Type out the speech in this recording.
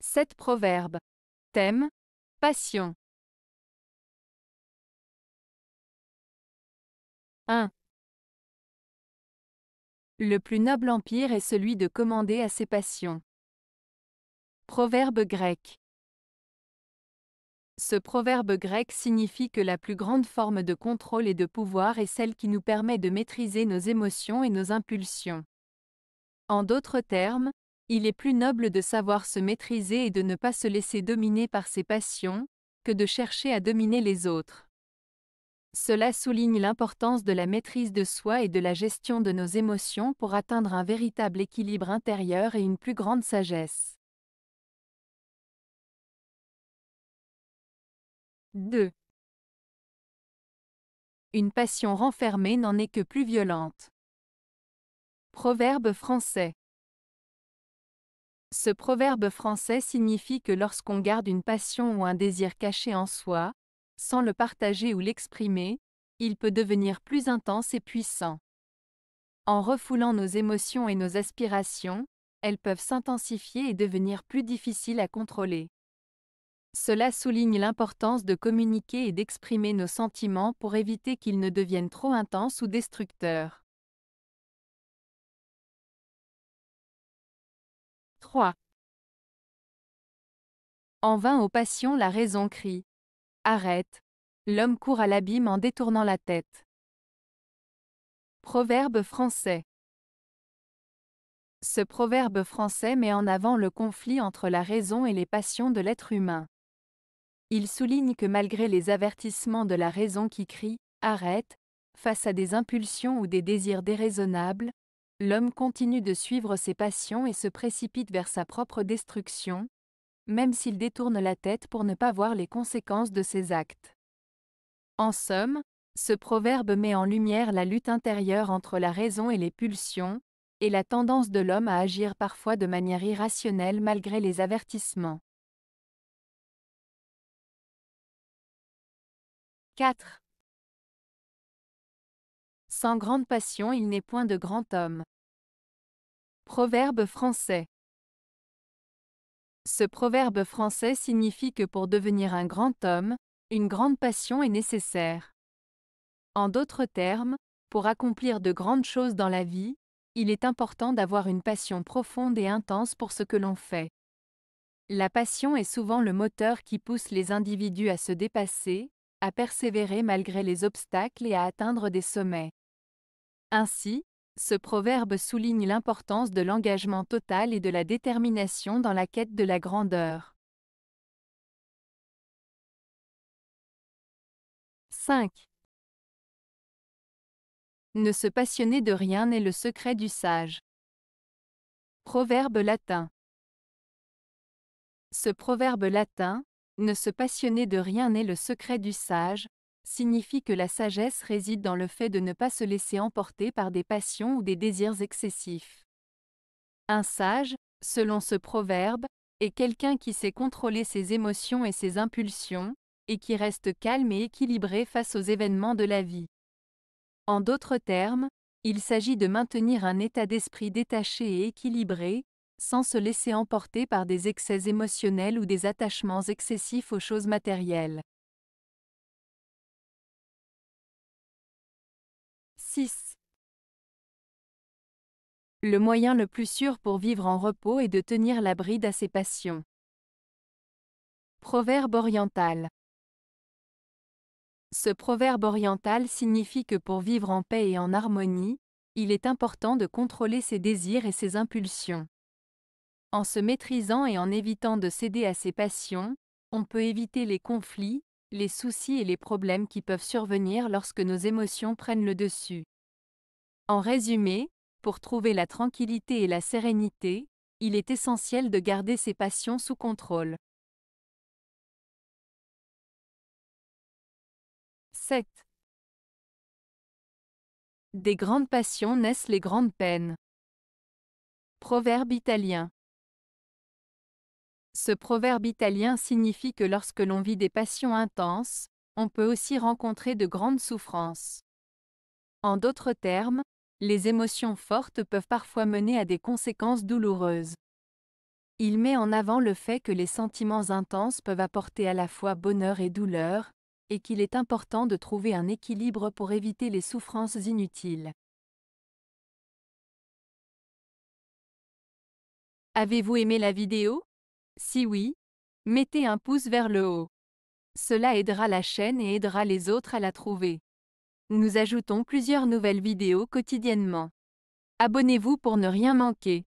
7 proverbes. Thème: passion. 1. Le plus noble empire est celui de commander à ses passions. Proverbe grec. Ce proverbe grec signifie que la plus grande forme de contrôle et de pouvoir est celle qui nous permet de maîtriser nos émotions et nos impulsions. En d'autres termes, il est plus noble de savoir se maîtriser et de ne pas se laisser dominer par ses passions, que de chercher à dominer les autres. Cela souligne l'importance de la maîtrise de soi et de la gestion de nos émotions pour atteindre un véritable équilibre intérieur et une plus grande sagesse. 2. Une passion renfermée n'en est que plus violente. Proverbe français. Ce proverbe français signifie que lorsqu'on garde une passion ou un désir caché en soi, sans le partager ou l'exprimer, il peut devenir plus intense et puissant. En refoulant nos émotions et nos aspirations, elles peuvent s'intensifier et devenir plus difficiles à contrôler. Cela souligne l'importance de communiquer et d'exprimer nos sentiments pour éviter qu'ils ne deviennent trop intenses ou destructeurs. 3. En vain aux passions la raison crie. Arrête. L'homme court à l'abîme en détournant la tête. Proverbe français. Ce proverbe français met en avant le conflit entre la raison et les passions de l'être humain. Il souligne que malgré les avertissements de la raison qui crie « Arrête !» face à des impulsions ou des désirs déraisonnables, l'homme continue de suivre ses passions et se précipite vers sa propre destruction, même s'il détourne la tête pour ne pas voir les conséquences de ses actes. En somme, ce proverbe met en lumière la lutte intérieure entre la raison et les pulsions, et la tendance de l'homme à agir parfois de manière irrationnelle malgré les avertissements. 4. Sans grande passion il n'est point de grand homme. Proverbe français. Ce proverbe français signifie que pour devenir un grand homme, une grande passion est nécessaire. En d'autres termes, pour accomplir de grandes choses dans la vie, il est important d'avoir une passion profonde et intense pour ce que l'on fait. La passion est souvent le moteur qui pousse les individus à se dépasser, à persévérer malgré les obstacles et à atteindre des sommets. Ainsi, ce proverbe souligne l'importance de l'engagement total et de la détermination dans la quête de la grandeur. 5. Ne se passionner de rien n'est le secret du sage. Proverbe latin. Ce proverbe latin, ne se passionner de rien n'est le secret du sage, signifie que la sagesse réside dans le fait de ne pas se laisser emporter par des passions ou des désirs excessifs. Un sage, selon ce proverbe, est quelqu'un qui sait contrôler ses émotions et ses impulsions, et qui reste calme et équilibré face aux événements de la vie. En d'autres termes, il s'agit de maintenir un état d'esprit détaché et équilibré, sans se laisser emporter par des excès émotionnels ou des attachements excessifs aux choses matérielles. 6. Le moyen le plus sûr pour vivre en repos est de tenir la bride à ses passions. Proverbe oriental. Ce proverbe oriental signifie que pour vivre en paix et en harmonie, il est important de contrôler ses désirs et ses impulsions. En se maîtrisant et en évitant de céder à ses passions, on peut éviter les conflits, les soucis et les problèmes qui peuvent survenir lorsque nos émotions prennent le dessus. En résumé, pour trouver la tranquillité et la sérénité, il est essentiel de garder ses passions sous contrôle. 7. Des grandes passions naissent les grandes peines. Proverbe italien. Ce proverbe italien signifie que lorsque l'on vit des passions intenses, on peut aussi rencontrer de grandes souffrances. En d'autres termes, les émotions fortes peuvent parfois mener à des conséquences douloureuses. Il met en avant le fait que les sentiments intenses peuvent apporter à la fois bonheur et douleur, et qu'il est important de trouver un équilibre pour éviter les souffrances inutiles. Avez-vous aimé la vidéo? Si oui, mettez un pouce vers le haut. Cela aidera la chaîne et aidera les autres à la trouver. Nous ajoutons plusieurs nouvelles vidéos quotidiennement. Abonnez-vous pour ne rien manquer.